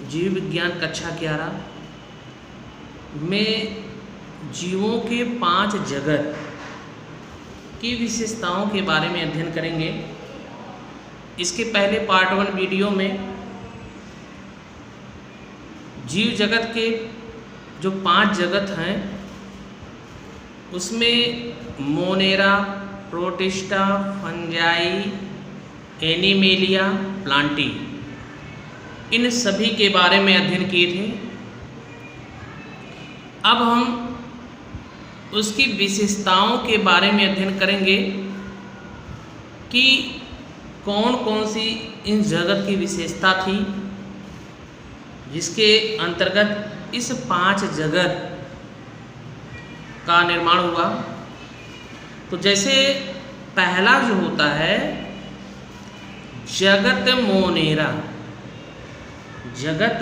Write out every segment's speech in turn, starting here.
जीव विज्ञान कक्षा 11 में जीवों के 5 जगत की विशेषताओं के बारे में अध्ययन करेंगे। इसके पहले पार्ट 1 वीडियो में जीव जगत के जो 5 जगत हैं उसमें Monera, Protista, Fungi, Animalia, Plantae, इन सभी के बारे में अध्ययन किए थे। अब हम उसकी विशेषताओं के बारे में अध्ययन करेंगे कि कौन कौन सी इन जगत की विशेषता थी जिसके अंतर्गत इस 5 जगत का निर्माण हुआ। तो जैसे पहला जो होता है जगत मोनेरा, जगत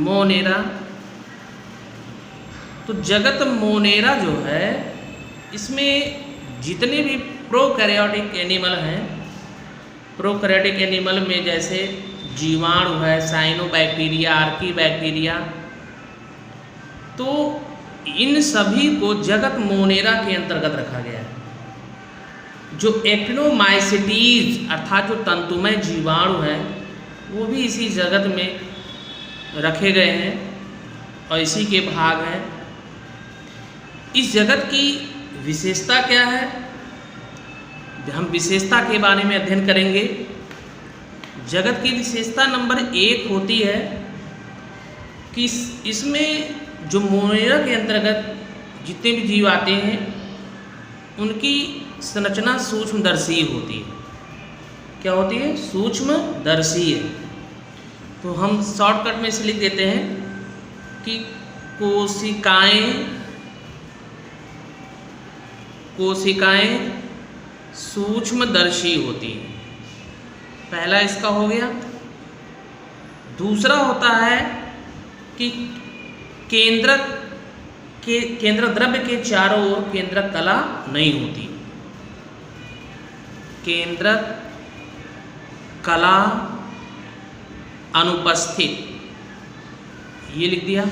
मोनेरा। तो जगत मोनेरा जो है इसमें जितने भी प्रोकैरियोटिक एनिमल हैं, प्रोकैरियोटिक एनिमल में जैसे जीवाणु है, साइनोबैक्टीरिया, आर्कीबैक्टीरिया, तो इन सभी को जगत मोनेरा के अंतर्गत रखा गया है। जो एक्टिनोमाइसीटीज अर्थात जो तंतुमय जीवाणु हैं वो भी इसी जगत में रखे गए हैं और इसी के भाग हैं। इस जगत की विशेषता क्या है, हम विशेषता के बारे में अध्ययन करेंगे। जगत की विशेषता नंबर 1 होती है कि इसमें जो मोनेरा के अंतर्गत जितने भी जीव आते हैं उनकी संरचना सूक्ष्मदर्शी होती है। क्या होती है? सूक्ष्मदर्शी है। तो हम शॉर्टकट में इसे लिख देते हैं कि कोशिकाएं सूक्ष्मदर्शी होती है। पहला इसका हो गया। दूसरा होता है कि केंद्र द्रव्य के चारों ओर केंद्रक कला नहीं होती। केंद्रक कला अनुपस्थित, ये लिख दिया।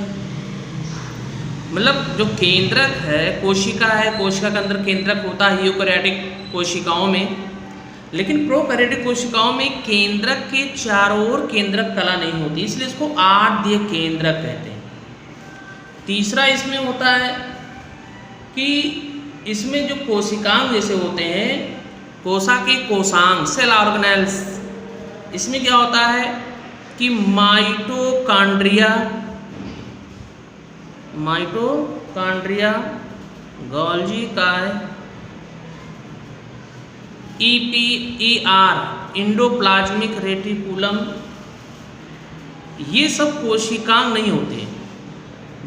मतलब जो केंद्रक है, कोशिका है, कोशिका के अंदर केंद्रक होता है यूकैरियोटिक कोशिकाओं में, लेकिन प्रोकैरियोटिक कोशिकाओं में केंद्रक के चारों ओर केंद्रक कला नहीं होती, इसलिए इसको आद्य केंद्रक कहते हैं। तीसरा इसमें होता है कि इसमें जो कोशिकांग जैसे होते हैं, कोशा के कोशांग, सेल ऑर्गेनेल्स, इसमें क्या होता है कि माइटोकॉन्ड्रिया, गोल्जी काय, EPER, इंडोप्लाज्मिक रेटिकुलम, ये सब कोशिकांग नहीं होते।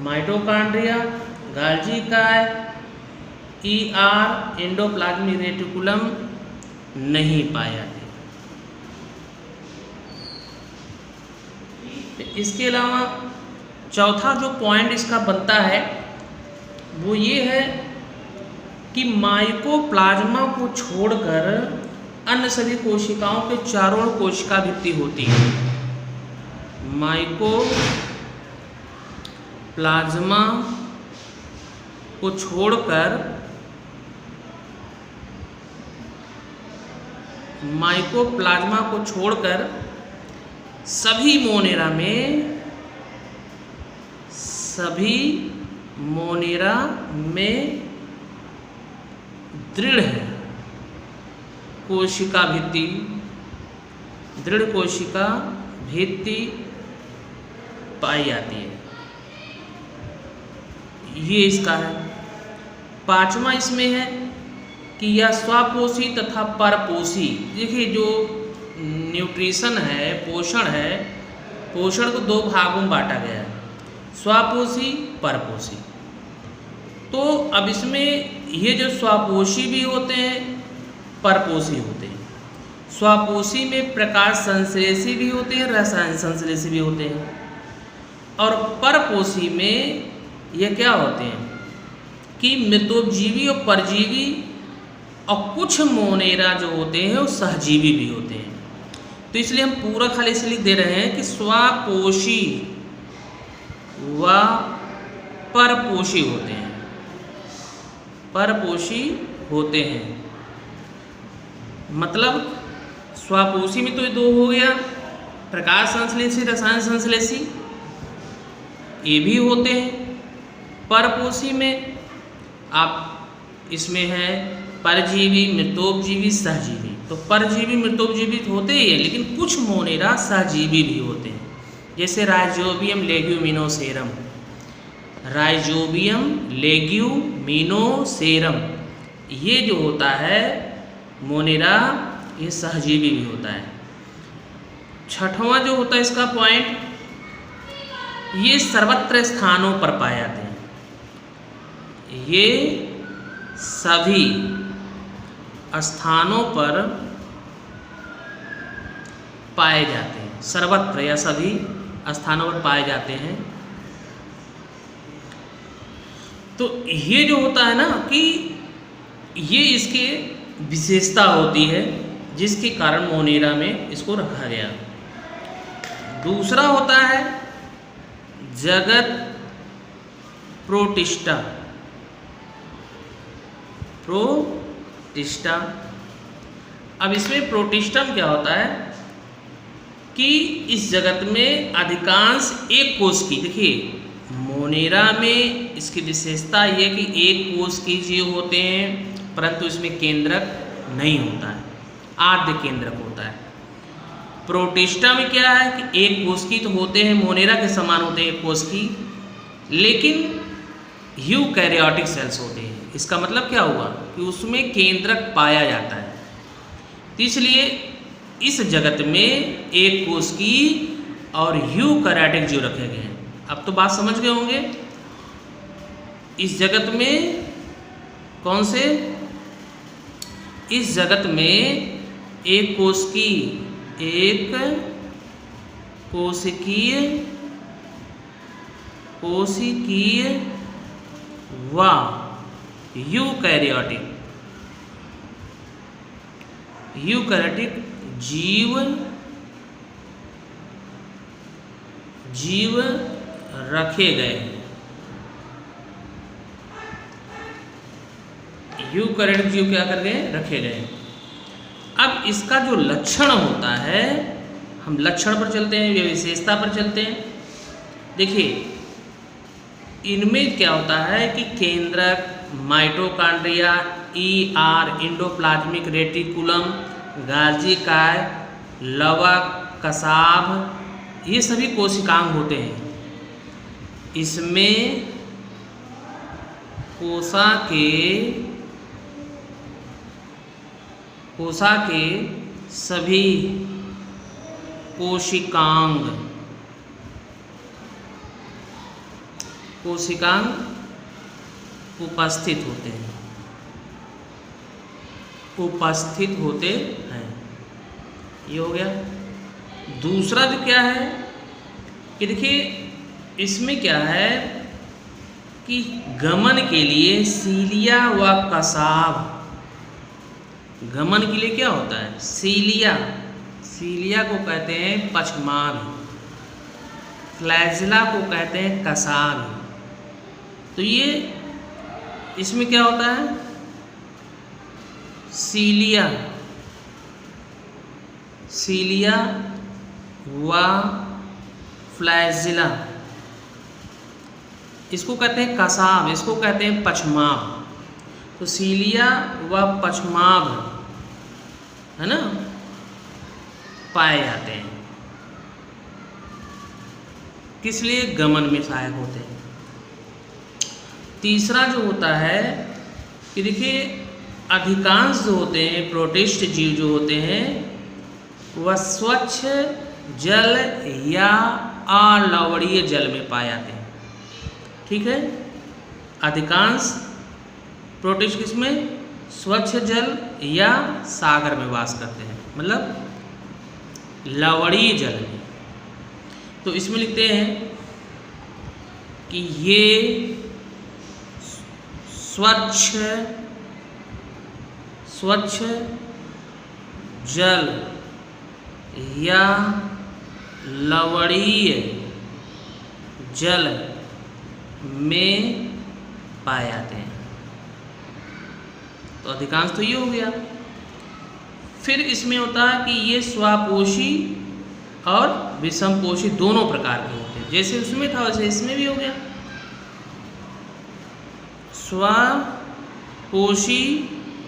माइटोकॉन्ड्रिया, गोल्जी काय, ER, इंडोप्लाज्मिक रेटिकुलम नहीं पाए जाते। इसके अलावा चौथा जो पॉइंट इसका बनता है वो ये है कि माइकोप्लाज्मा को छोड़कर अन्य सभी कोशिकाओं के चारों ओर कोशिका भित्ति होती है। माइकोप्लाज्मा को छोड़कर सभी मोनेरा में दृढ़ कोशिका भित्ति पाई जाती है। ये इसका है। 5वां इसमें है कि यह स्वपोषी तथा परपोषी। देखिए जो न्यूट्रिशन है, पोषण को 2 भागों में बांटा गया है, स्वपोषी, परपोषी। तो अब इसमें ये जो स्वपोषी भी होते हैं, परपोषी होते हैं। स्वपोषी में प्रकाश संश्लेषी भी होते हैं, रसायन संश्लेषी भी होते हैं, और परपोषी में ये क्या होते हैं कि मृतोपजीवी और परजीवी और कुछ मोनेरा जो होते हैं वो सहजीवी भी होते हैं। तो इसलिए हम पूरा खाली से लिख दे रहे हैं कि स्वापोषी व परपोषी होते हैं, परपोषी होते हैं। मतलब स्वापोषी में तो ये दो हो गया, प्रकाश संश्लेषी रसायन संश्लेषी ये भी होते हैं। परपोषी में आप इसमें है परजीवी, मृतोपजीवी, सहजीवी। तो परजीवी मृतोपजीवी होते ही है, लेकिन कुछ मोनेरा सहजीवी भी होते हैं, जैसे राइजोबियम लेग्यूमिनोसेरम, राइजोबियम लेग्यूमिनोसेरम ये जो होता है मोनेरा ये सहजीवी भी होता है। छठवां जो होता है इसका पॉइंट, ये सर्वत्र स्थानों पर पाए जाते हैं। ये सभी स्थानों पर पाए जाते हैं, सर्वत्र या सभी स्थानों पर पाए जाते हैं। तो ये जो होता है ना कि ये इसके विशेषता होती है जिसके कारण मोनेरा में इसको रखा गया। दूसरा होता है जगत प्रोटिस्टा, प्रोटिस्टा। अब इसमें प्रोटिस्टम क्या होता है कि इस जगत में अधिकांश एक कोष की, देखिए मोनेरा में इसकी विशेषता ये कि एक कोष की जीव होते हैं, परंतु इसमें केंद्रक नहीं होता है, आद्य केंद्रक होता है। प्रोटिस्टा में क्या है कि एक कोष की तो होते हैं, मोनेरा के समान होते हैं एक कोष की, लेकिन यूकैरियोटिक सेल्स होते हैं। इसका मतलब क्या हुआ कि उसमें केंद्रक पाया जाता है। तो इसलिए इस जगत में एक कोष की और यूकैरियोटिक जीव रखे गए हैं। अब तो बात समझ गए होंगे। इस जगत में कौन से, इस जगत में एक कोष की, एक कोशिकीय, कोशिकीय व यूकैरियोटिक, यूकैरियोटिक जीव रखे गए हैं। यूकैरियोटिक जीव क्या कर गए, रखे गए। अब इसका जो लक्षण होता है, हम लक्षण पर चलते हैं या विशेषता पर चलते हैं। देखिए इनमें क्या होता है कि केंद्रक, माइटोकॉन्ड्रिया, ER इंडोप्लाज्मिक रेटिकुलम, गाल्जी काय, लवक, कसाभ ये सभी कोशिकांग होते हैं। इसमें कोशा के सभी कोशिकांग उपस्थित होते हैं, उपस्थित होते हैं। ये हो गया। दूसरा जो क्या है कि देखिए इसमें क्या है कि गमन के लिए सीलिया व कसाभ, गमन के लिए क्या होता है, सीलिया, सीलिया को कहते हैं पछमाभ, फ्लैजिला को कहते हैं कसाभ। तो ये इसमें क्या होता है, सीलिया, सीलिया व फ्लैजिला, इसको कहते हैं कसाभ, इसको कहते हैं पछमाभ। तो सीलिया व पछमाभ है ना पाए जाते हैं, किस लिए, गमन में सहायक होते हैं। तीसरा जो होता है कि देखिए अधिकांश जो होते हैं प्रोटिस्ट जीव जो होते हैं वह स्वच्छ जल या अलवणीय जल में पाए जाते हैं। ठीक है, अधिकांश प्रोटिस्ट किसमें, स्वच्छ जल या सागर में वास करते हैं, मतलब लवणीय जल में। तो इसमें लिखते हैं कि ये स्वच्छ जल या लवणीय जल में पाए जाते हैं। तो अधिकांश तो ये हो गया। फिर इसमें होता है कि ये स्वापोषी और विषमपोषी दोनों प्रकार के होते हैं। जैसे उसमें था वैसे इसमें भी हो गया। स्वापोषी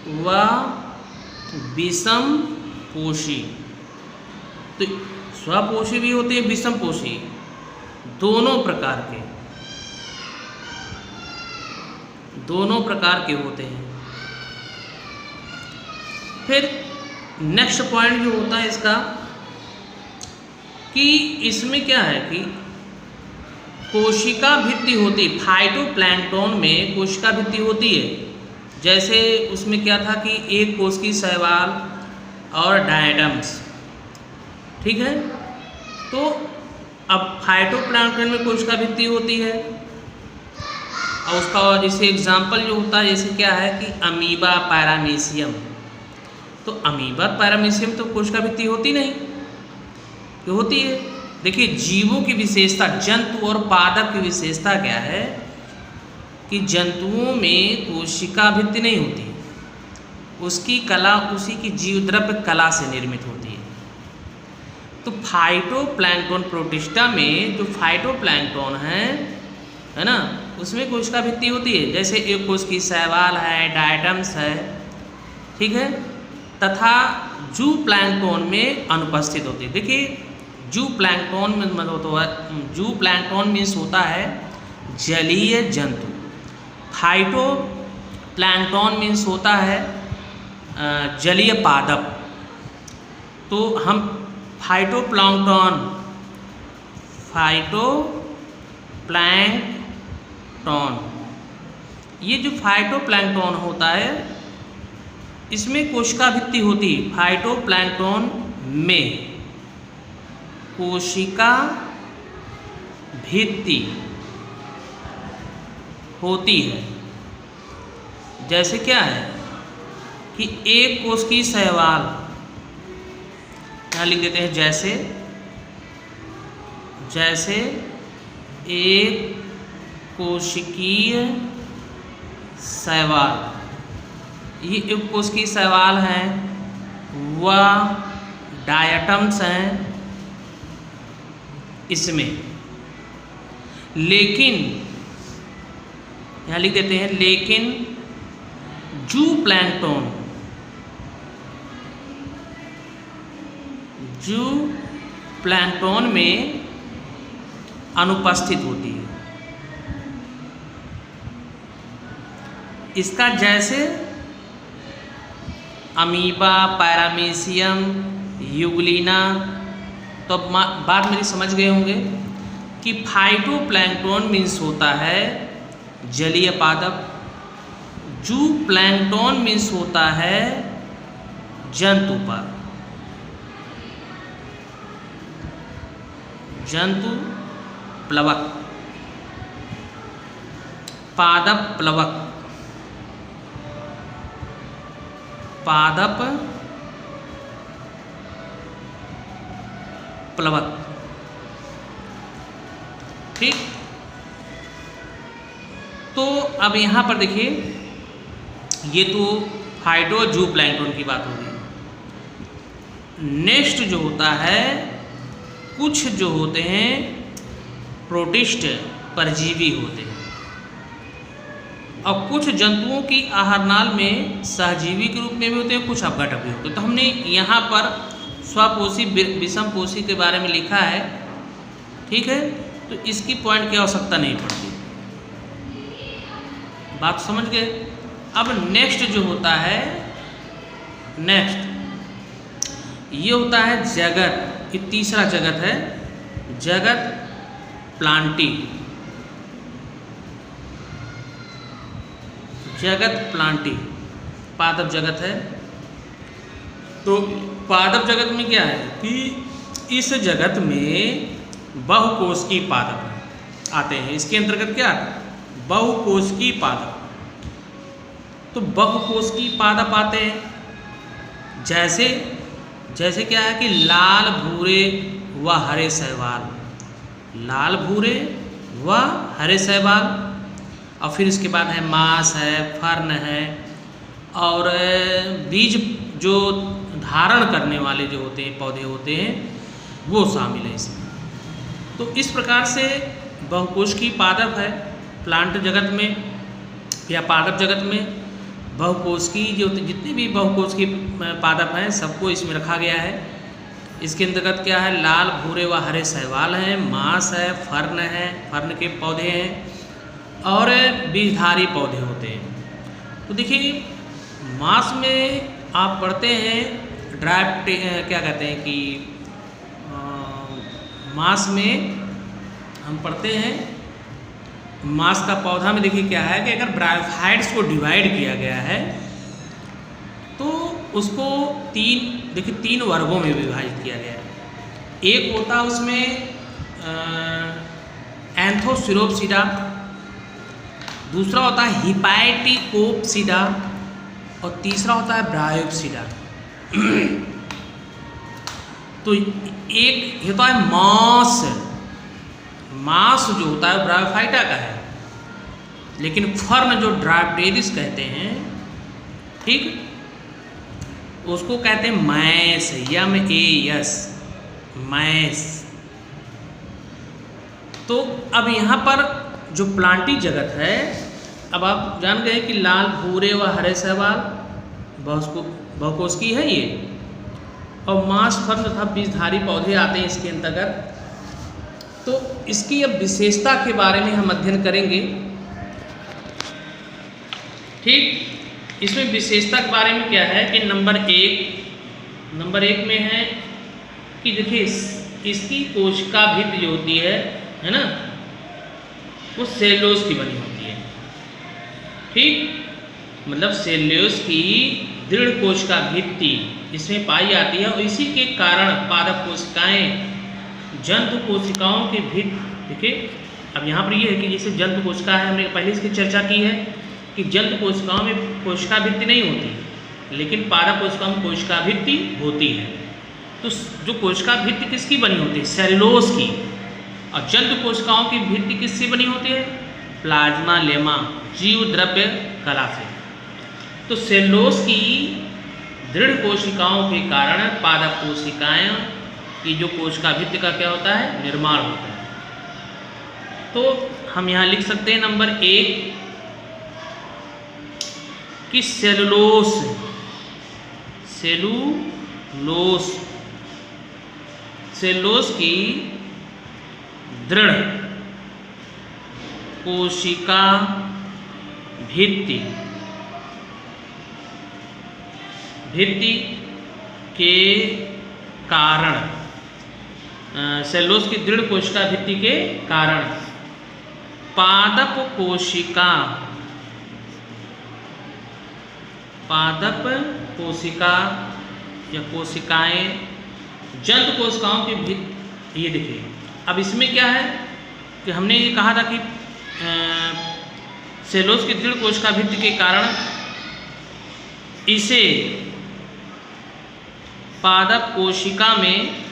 व विषमपोषी, तो स्वपोषी भी होते हैं, विषमपोषी, दोनों प्रकार के होते हैं। फिर नेक्स्ट पॉइंट जो होता है इसका कि इसमें क्या है कि कोशिका भित्ति होती, फाइटोप्लैंक्टन में कोशिका भित्ति होती है। जैसे उसमें क्या था कि एक कोश की शैवाल और डायटम्स, ठीक है। तो अब फाइटोप्लैंक्टन में कोशिका भित्ति होती है और उसका जैसे एग्जाम्पल जो होता है जैसे क्या है कि अमीबा पैरामीशियम। तो अमीबा पैरामीशियम तो कोशिका भित्ति होती नहीं, क्यों होती है? देखिए जीवों की विशेषता, जंतु और पादप की विशेषता क्या है कि जंतुओं में कोशिका भित्ति नहीं होती, उसकी कला उसी की जीव द्रव्य कला से निर्मित होती है। तो फाइटोप्लैंक्टन प्रोटिस्टा में जो फाइटोप्लैंक्टन है ना, उसमें कोशिका भित्ति होती है। जैसे एक कोश की शैवाल है, डायटम्स है, ठीक है, तथा जूप्लैंक्टन में अनुपस्थित होती है। देखिए जूप्लैंक्टन में मतलब तो जूप्लैंक्टन मीन्स होता है जलीय जंतु, फाइटोप्लैंक्टन मीन्स होता है जलीय पादप। तो हम फाइटोप्लैंक्टन ये जो फाइटोप्लैंक्टन होता है इसमें कोशिका भित्ति होती है। फाइटोप्लैंक्टन में कोशिका भित्ति होती है। जैसे क्या है कि एक कोश की शैवाल, यहाँ लिख देते हैं जैसे एक कोशिकीय शैवाल, ये एक कोश की शैवाल है, वह डायटम्स हैं इसमें, लेकिन यहाँ लिख देते हैं लेकिन जूप्लैंक्टन में अनुपस्थित होती है। इसका जैसे अमीबा, पैरामीशियम, यूग्लिना। तो बात मेरी समझ गए होंगे कि फाइटोप्लैंक्टन मीन्स होता है जलीय पादप, जूप्लैंक्टन मीन्स होता है जंतु पादप, जंतु प्लवक, पादप प्लवक, पादप प्लवक, ठीक। तो अब यहाँ पर देखिए ये तो फाइटो जूप्लैंक्टन की बात होगी। नेक्स्ट जो होता है कुछ जो होते हैं प्रोटिस्ट परजीवी होते हैं, और कुछ जंतुओं की आहारनाल में सहजीवी के रूप में भी होते हैं, कुछ अपघटक भी होते हैं। तो हमने यहाँ पर स्वपोषी विषमपोषी के बारे में लिखा है, ठीक है। तो इसकी पॉइंट की आवश्यकता नहीं पड़ती, बात समझ गए। अब नेक्स्ट जो होता है, नेक्स्ट ये होता है जगत, ये तीसरा जगत है, जगत प्लांटी, जगत प्लांटी पादप जगत है। तो पादप जगत में क्या है कि इस जगत में बहुकोशिकीय पादप आते हैं। इसके अंतर्गत क्या बहुकोशिकीय पादप, तो बहुकोशिकीय पादप आते हैं। जैसे जैसे क्या है कि लाल भूरे व हरे शैवाल, लाल भूरे व हरे शैवाल, और फिर इसके बाद है मांस है, फर्न है, और बीज जो धारण करने वाले जो होते हैं पौधे होते हैं वो शामिल है इसमें। तो इस प्रकार से बहुकोशिकीय पादप है प्लांट जगत में या पादप जगत में। बहुकोशिकीय जो जितने भी बहुकोशिकीय पादप हैं सबको इसमें रखा गया है। इसके अंतर्गत क्या है, लाल भूरे व हरे शैवाल हैं, मांस है, फर्न के पौधे हैं और बीजधारी पौधे होते हैं। तो देखिए मांस में आप पढ़ते हैं क्या कहते हैं कि मांस में हम पढ़ते हैं मांस का पौधा में देखिए क्या है कि अगर ब्रायोफाइट्स को डिवाइड किया गया है तो उसको तीन वर्गों में विभाजित किया गया है। एक होता है उसमें एंथोसिरोप्सिडा, दूसरा होता है हिपैटिकोप्सिडा और तीसरा होता है ब्रायोप्सिडा। तो एक होता है मांस जो होता है ब्रायोफाइटा का है, लेकिन फर्न जो ड्रायोप्टेरिस कहते हैं, ठीक, उसको कहते हैं मैस, MAS, मैस। तो अब यहाँ पर जो प्लांटी जगत है, अब आप जान गए कि लाल भूरे व हरे शैवाल बहुकोशिकीय है ये, और मांस, फर्न तथा बीजधारी पौधे आते हैं इसके अंतर्गत। तो इसकी अब विशेषता के बारे में हम अध्ययन करेंगे, ठीक। इसमें विशेषता के बारे में क्या है कि नंबर एक में है कि देखिए इसकी कोशिका भित्ति जो होती है ना, वो सेल्यूलोज की बनी होती है, ठीक। मतलब सेल्यूलोज की दृढ़ कोशिका भित्ति इसमें पाई जाती है और इसी के कारण पादप कोशिकाएं जंतु कोशिकाओं के भित्ति, देखिए अब यहाँ पर ये है कि जैसे जंतु कोशिका है, हमने पहले इसकी चर्चा की है कि जंतु कोशिकाओं में कोशिका भित्ति नहीं होती, लेकिन पादप कोशिकाओं में कोशिका भित्ति होती है। तो जो कोशिका भित्ति किसकी बनी होती है, सेल्यूलोज की, और जंतु कोशिकाओं की भित्ति किससे बनी होती है, प्लाज्मा लेमा, जीव द्रव्य कला से। तो सेल्यूलोज की दृढ़ कोशिकाओं के कारण पादप कोशिकाएं की जो कोशिका भित्ति का क्या होता है, निर्माण होता है। तो हम यहाँ लिख सकते हैं नंबर 1 कि सेल्यूलोज की दृढ़ कोशिका भित्ति के कारण, सेल्यूलोज की दृढ़ कोशिका भित्ति के कारण पादप कोशिका या कोशिकाएं जंतु कोशिकाओं की भित्ति, ये देखिए अब इसमें क्या है कि हमने ये कहा था कि सेल्यूलोज की दृढ़ कोशिका भित्ति के कारण इसे पादप कोशिका में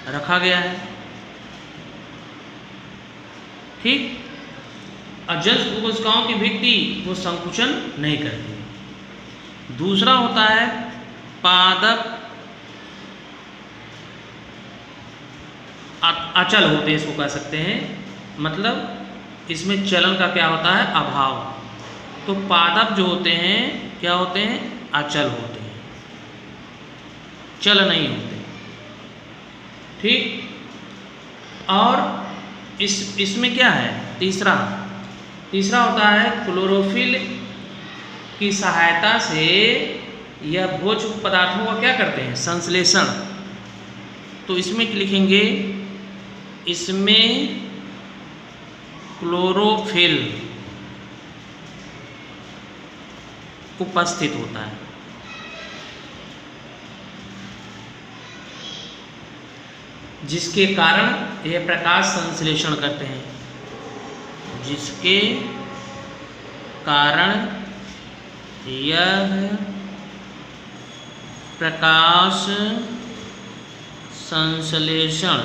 रखा गया है, ठीक। और जंतु कोशिकाओं की भित्ति वो संकुचन नहीं करती। दूसरा होता है पादप अचल होते हैं, इसको कह सकते हैं, मतलब इसमें चलन का क्या होता है, अभाव। तो पादप जो होते हैं क्या होते हैं, अचल होते हैं, चल नहीं होते, ठीक। और इसमें क्या है, तीसरा होता है क्लोरोफिल की सहायता से यह भोज्य पदार्थों का क्या करते हैं, संश्लेषण। तो इसमें लिखेंगे, इसमें क्लोरोफिल उपस्थित होता है, जिसके कारण यह प्रकाश संश्लेषण करते हैं, जिसके कारण यह प्रकाश संश्लेषण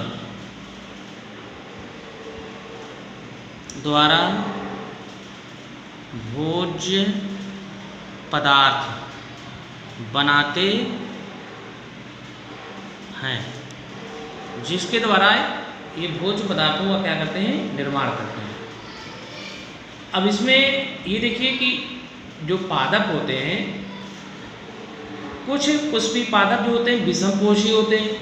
द्वारा भोज्य पदार्थ बनाते हैं, जिसके द्वारा ये भोज्य पदार्थों का क्या करते हैं, निर्माण करते हैं। अब इसमें ये देखिए कि जो पादप होते हैं, कुछ पुष्पी पादप जो होते हैं विषमपोषी होते हैं,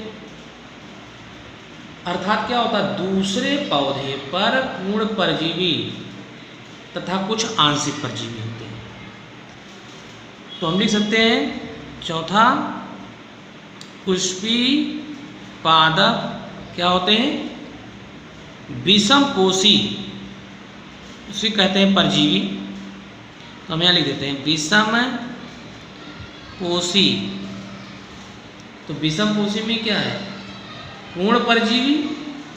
अर्थात क्या होता है, दूसरे पौधे पर पूर्ण परजीवी तथा कुछ आंशिक परजीवी होते हैं। तो हम लिख सकते हैं चौथा, पुष्पी पादप क्या होते हैं, विषमपोषी, उसे कहते हैं परजीवी। तो हम यहाँ लिख देते हैं विषमपोषी। तो विषमपोषी में क्या है, पूर्ण परजीवी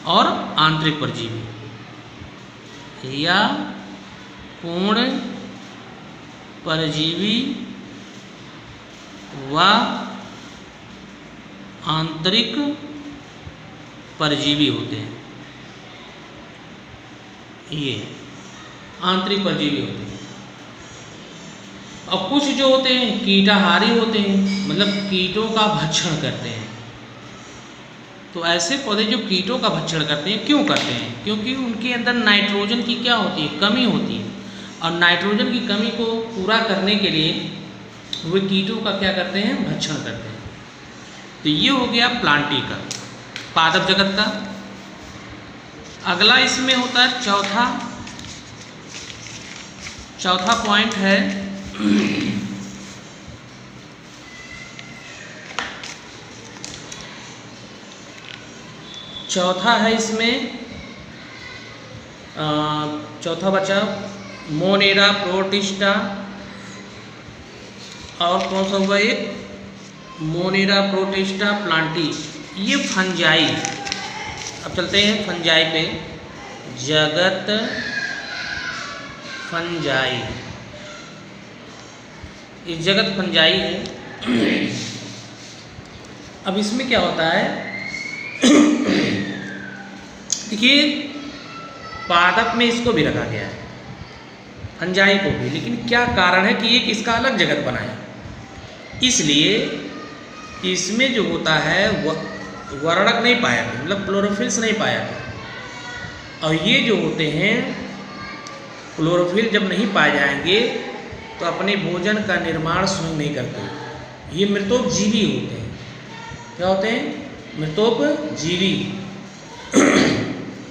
और आंतरिक परजीवी, या पूर्ण परजीवी व आंतरिक परजीवी होते हैं। ये आंतरिक परजीवी होते हैं। और कुछ जो होते हैं कीटाहारी होते हैं, मतलब कीटों का भक्षण करते हैं। तो ऐसे पौधे जो कीटों का भक्षण करते हैं, क्यों करते हैं, क्योंकि उनके अंदर नाइट्रोजन की क्या होती है, कमी होती है। और नाइट्रोजन की कमी को पूरा करने के लिए वे कीटों का क्या करते हैं, भक्षण करते हैं। तो ये हो गया प्लांटी का, पादप जगत का। अगला इसमें होता है चौथा पॉइंट है चौथा है इसमें चौथा बचा मोनेरा प्रोटिस्टा, और कौन सा हुआ एक, मोनेरा प्रोटिस्टा प्लांटी, ये फंजाई। अब चलते हैं फंजाई पे, जगत फंजाई, ये जगत फंजाई है। अब इसमें क्या होता है, देखिए पादप में इसको भी रखा गया है, फंजाई को भी, लेकिन क्या कारण है कि ये किसका अलग जगत बनाए, इसलिए इसमें जो होता है वर्णक नहीं पाया गया, मतलब क्लोरोफिल्स नहीं पाया गया। और ये जो होते हैं क्लोरोफिल जब नहीं पाए जाएंगे तो अपने भोजन का निर्माण स्वयं नहीं करते, ये मृतोपजीवी होते हैं। क्या होते हैं, मृतोपजीवी।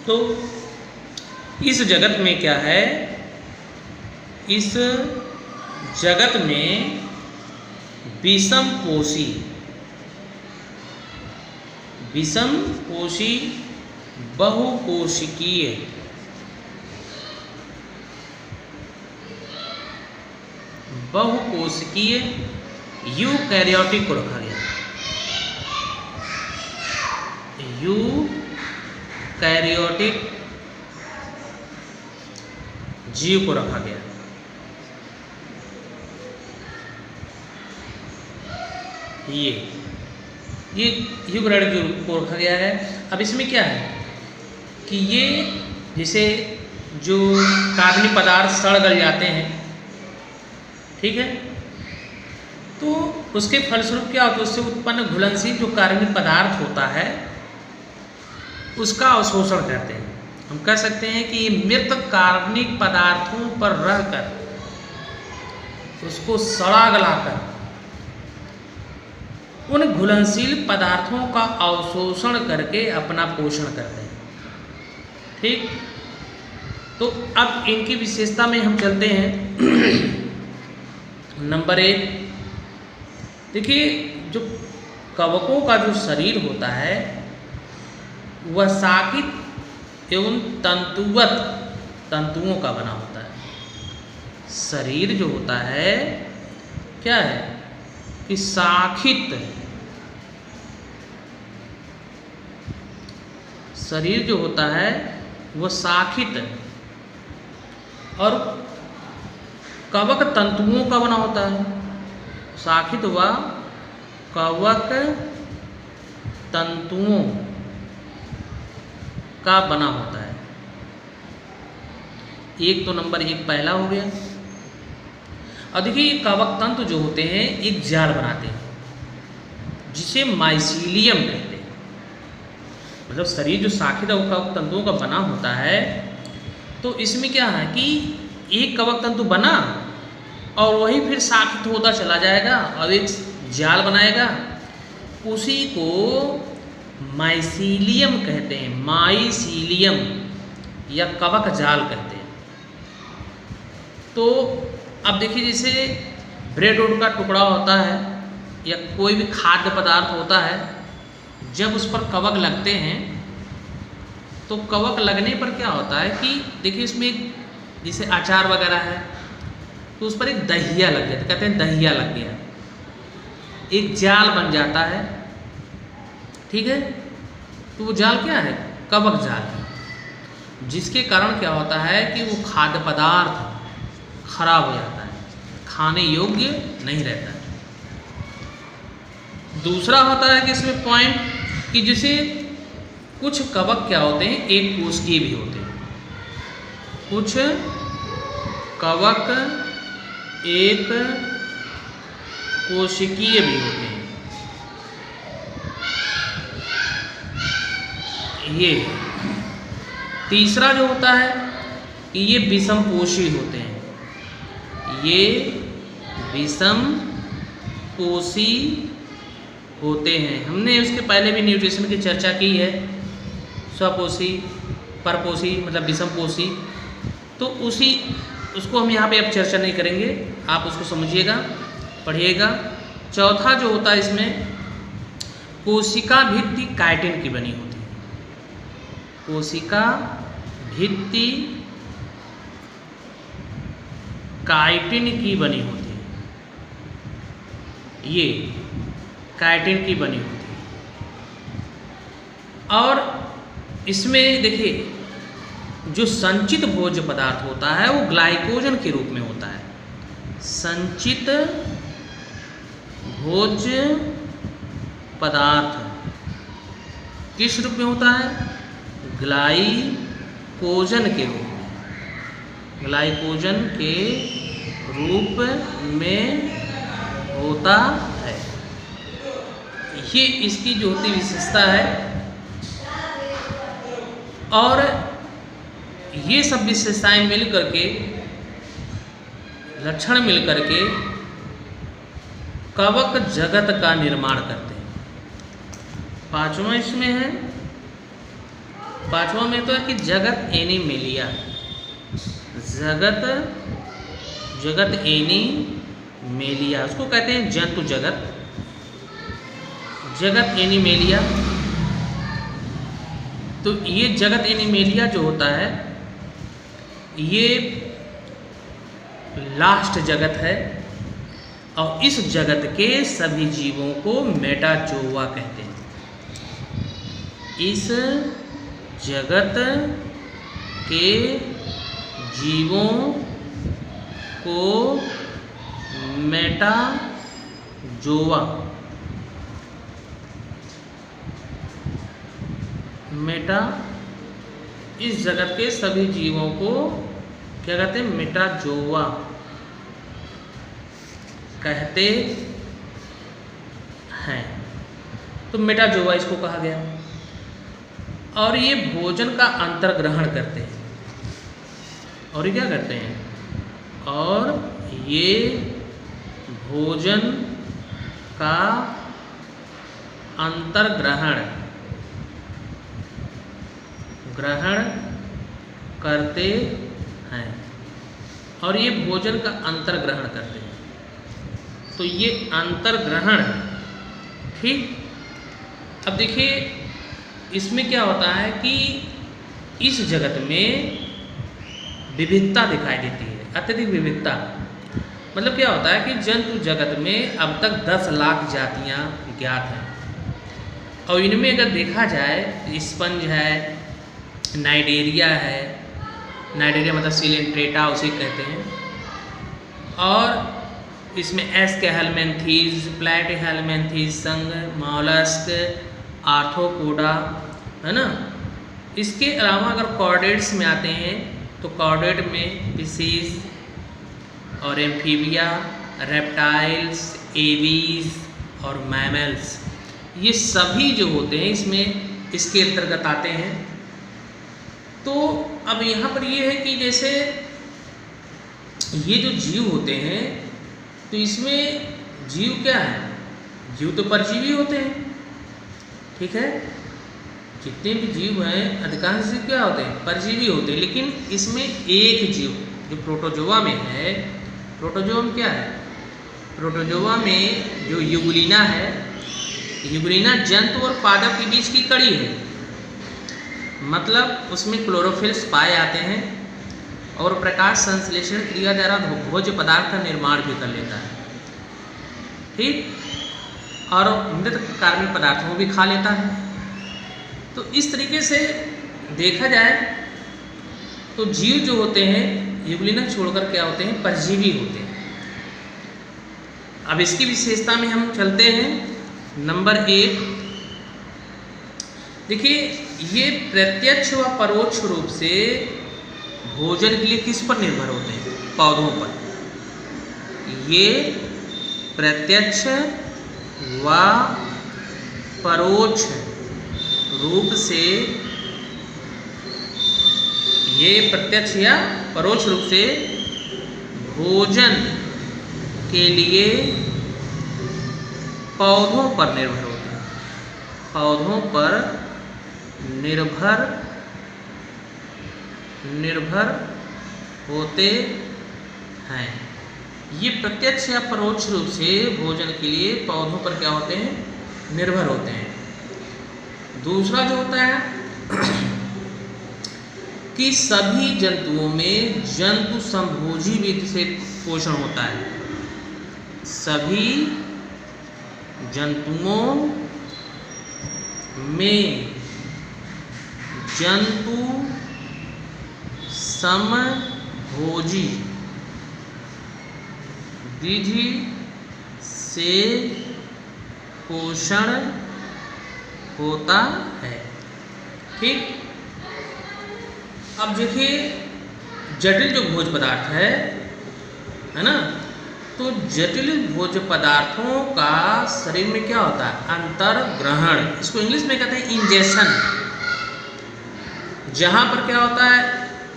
तो इस जगत में क्या है, इस जगत में विषमपोषी बहुकोशिकीय यूकैरियोटिक को रखा गया, यूकैरियोटिक जीव को रखा गया। ये यूकैरियोटिक जीव को रखा गया है। अब इसमें क्या है कि ये जैसे जो कार्बनिक पदार्थ सड़ गल जाते हैं, ठीक है, तो उसके फलस्वरूप क्या होता है, उससे उत्पन्न घुलनशील जो कार्बनिक पदार्थ होता है उसका अवशोषण करते हैं। हम कह सकते हैं कि मृत कार्बनिक पदार्थों पर रहकर उसको सड़ा गलाकर उन घुलनशील पदार्थों का अवशोषण करके अपना पोषण करते हैं। ठीक, तो अब इनकी विशेषता में हम चलते हैं। नंबर 1, देखिए जो कवकों का जो शरीर होता है वह शाखित एवं तंतुवत तंतुओं का बना होता है। शरीर जो होता है क्या है कि शाखित, शरीर जो होता है वह शाखित और कवक तंतुओं का बना होता है। शाखित व कवक तंतुओं का बना होता है। एक तो नंबर एक पहला हो गया। और देखिए ये कवक तंतु जो होते हैं एक जाल बनाते हैं जिसे माइसीलियम कहते हैं। मतलब शरीर जो शाखित कवक तंतुओं का बना होता है, तो इसमें क्या है कि एक कवक तंतु बना और वही फिर शाखित होता चला जाएगा और एक जाल बनाएगा, उसी को माइसीलियम कहते हैं। माइसीलियम या कवक जाल कहते हैं। तो अब देखिए जैसे ब्रेड रोड का टुकड़ा होता है या कोई भी खाद्य पदार्थ होता है, जब उस पर कवक लगते हैं तो कवक लगने पर क्या होता है कि देखिए इसमें जैसे अचार वगैरह है तो उस पर एक दहिया लग जाता है, कहते हैं दहिया लग गया, एक जाल बन जाता है। ठीक है, तो वो जाल क्या है? कवक जाल, जिसके कारण क्या होता है कि वो खाद्य पदार्थ खराब हो जाता है, खाने योग्य नहीं रहता है। दूसरा होता है कि इसमें पॉइंट कि जैसे कुछ कवक क्या होते हैं एक कोशिकीय भी होते हैं, कुछ कवक एक कोशिकीय भी होते हैं। ये तीसरा जो होता है कि ये विषमपोषी होते हैं, ये विषमपोषी होते हैं। हमने उसके पहले भी न्यूट्रिशन की चर्चा की है, स्वपोषी, परपोषी मतलब विषमपोषी, तो उसको हम यहाँ पे अब चर्चा नहीं करेंगे, आप उसको समझिएगा, पढ़िएगा। चौथा जो होता है इसमें कोशिका भित्ति काइटिन की बनी होती है, कोशिका भित्ति काइटिन की बनी होती है, ये काइटिन की बनी होती है। और इसमें देखिए जो संचित भोज्य पदार्थ होता है वो ग्लाइकोजन के रूप में होता है। संचित भोज्य पदार्थ किस रूप में होता है? ग्लाइकोजन के रूप में, ग्लाइकोजन के रूप में होता है। ये इसकी जो होती विशेषता है। और ये सब विशेषताएं मिल करके, लक्षण मिल करके कवक जगत का निर्माण करते हैं। पांचवा इसमें है, पांचवा में तो है कि जगत एनीमेलिया, जगत एनीमेलिया, उसको कहते हैं जंतु जगत, जगत एनीमेलिया। तो ये जगत एनीमेलिया जो होता है ये लास्ट जगत है, और इस जगत के सभी जीवों को मेटाजोआ कहते हैं। इस जगत के जीवों को मेटाजोआ, इस जगत के सभी जीवों को क्या कहते हैं? मेटाजोआ कहते हैं। तो मेटाजोआ इसको कहा गया। और ये भोजन का अंतर्ग्रहण करते हैं। और ये क्या करते हैं? और ये भोजन का अंतर्ग्रहण करते हैं। और ये भोजन का अंतर्ग्रहण करते हैं। तो ये अंतर्ग्रहण, ठीक। अब देखिए इसमें क्या होता है कि इस जगत में विविधता दिखाई देती है, अत्यधिक विविधता। मतलब क्या होता है कि जंतु जगत में अब तक 10 लाख जातियां ज्ञात हैं। और इनमें अगर देखा जाए स्पंज है, नाइडेरिया है, नाइडेरिया मतलब सिलेंट्रेटा उसे कहते हैं, और इसमें एस्केहेलमिन्थीज, प्लैटिहेलमिन्थीज संघ, मॉलस्क, आर्थ्रोपोडा, है ना। इसके अलावा अगर कॉर्डेट्स में आते हैं तो कॉर्डेट में फिशीज और एम्फीबिया, रेप्टाइल्स, एवीज और मैमल्स, ये सभी जो होते हैं इसमें इसके अंतर्गत आते हैं। तो अब यहाँ पर ये है कि जैसे ये जो जीव होते हैं तो इसमें जीव क्या है, जीव तो परजीवी होते हैं, ठीक है। जितने भी जीव हैं अधिकांश जीव क्या होते हैं, परजीवी होते हैं। लेकिन इसमें एक जीव जो प्रोटोजोआ में है, प्रोटोजोआ में क्या है, प्रोटोजोआ में जो यूग्लिना है, यूग्लिना जंतु और पादप के बीच की कड़ी है। मतलब उसमें क्लोरोफिल्स पाए जाते हैं और प्रकाश संश्लेषण क्रिया द्वारा भोज्य पदार्थ का निर्माण भी कर लेता है, ठीक। और मृत कार्बनिक पदार्थों को भी खा लेता है। तो इस तरीके से देखा जाए तो जीव जो होते हैं यूग्लिना छोड़कर क्या होते हैं, परजीवी होते हैं। अब इसकी विशेषता में हम चलते हैं। नंबर 1, देखिए ये प्रत्यक्ष व परोक्ष रूप से भोजन के लिए किस पर निर्भर होते हैं, पौधों पर। ये प्रत्यक्ष व परोक्ष रूप से, ये प्रत्यक्ष या परोक्ष रूप से भोजन के लिए पौधों पर निर्भर होते हैं, पौधों पर निर्भर होते हैं। ये प्रत्यक्ष या परोक्ष रूप से भोजन के लिए पौधों पर क्या होते हैं, निर्भर होते हैं। दूसरा जो होता है कि सभी जंतुओं में जंतु संभोजी विधि से पोषण होता है। सभी जंतुओं में जंतु समभोजी विधि से पोषण होता है, ठीक। अब देखिए जटिल जो भोज्य पदार्थ है ना, तो जटिल भोज्य पदार्थों का शरीर में क्या होता है, अंतर्ग्रहण, इसको इंग्लिश में कहते हैं इंजेक्शन। जहाँ पर क्या होता है,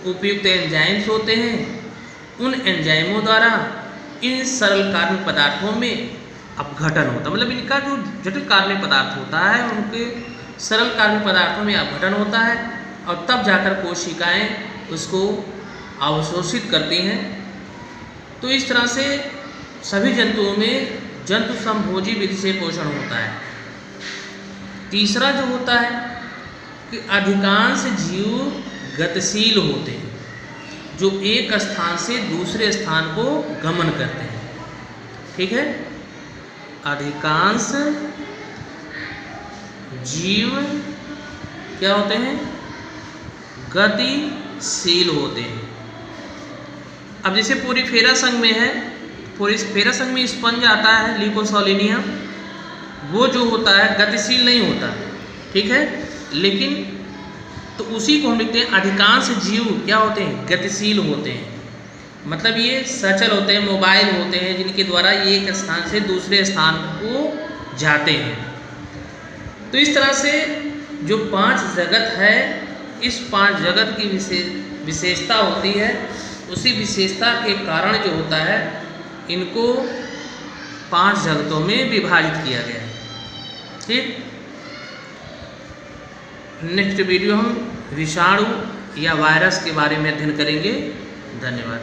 उपयुक्त एंजाइम्स होते हैं, उन एंजाइमों द्वारा इन सरल कार्बनिक पदार्थों में अपघटन होता है। मतलब इनका जो जटिल कार्बनिक पदार्थ होता है उनके सरल कार्बनिक पदार्थों में अपघटन होता है और तब जाकर कोशिकाएं उसको अवशोषित करती हैं। तो इस तरह से सभी जंतुओं में जंतु संभोजी विधि से पोषण होता है। तीसरा जो होता है कि अधिकांश जीव गतिशील होते हैं, जो एक स्थान से दूसरे स्थान को गमन करते हैं, ठीक है। अधिकांश जीव क्या होते हैं, गतिशील होते हैं। अब जैसे पोरीफेरा संघ में है, पोरीफेरा संघ में स्पंज आता है लिकोसोलिनिया, वो जो होता है गतिशील नहीं होता, ठीक है। लेकिन तो उसी को हम लिखते हैं अधिकांश जीव क्या होते हैं, गतिशील होते हैं। मतलब ये सचल होते हैं, मोबाइल होते हैं, जिनके द्वारा ये एक स्थान से दूसरे स्थान को जाते हैं। तो इस तरह से जो 5 जगत है, इस 5 जगत की विशेषता होती है। उसी विशेषता के कारण जो होता है इनको 5 जगतों में विभाजित किया गया है, ठीक। नेक्स्ट वीडियो हम विषाणु या वायरस के बारे में अध्ययन करेंगे। धन्यवाद।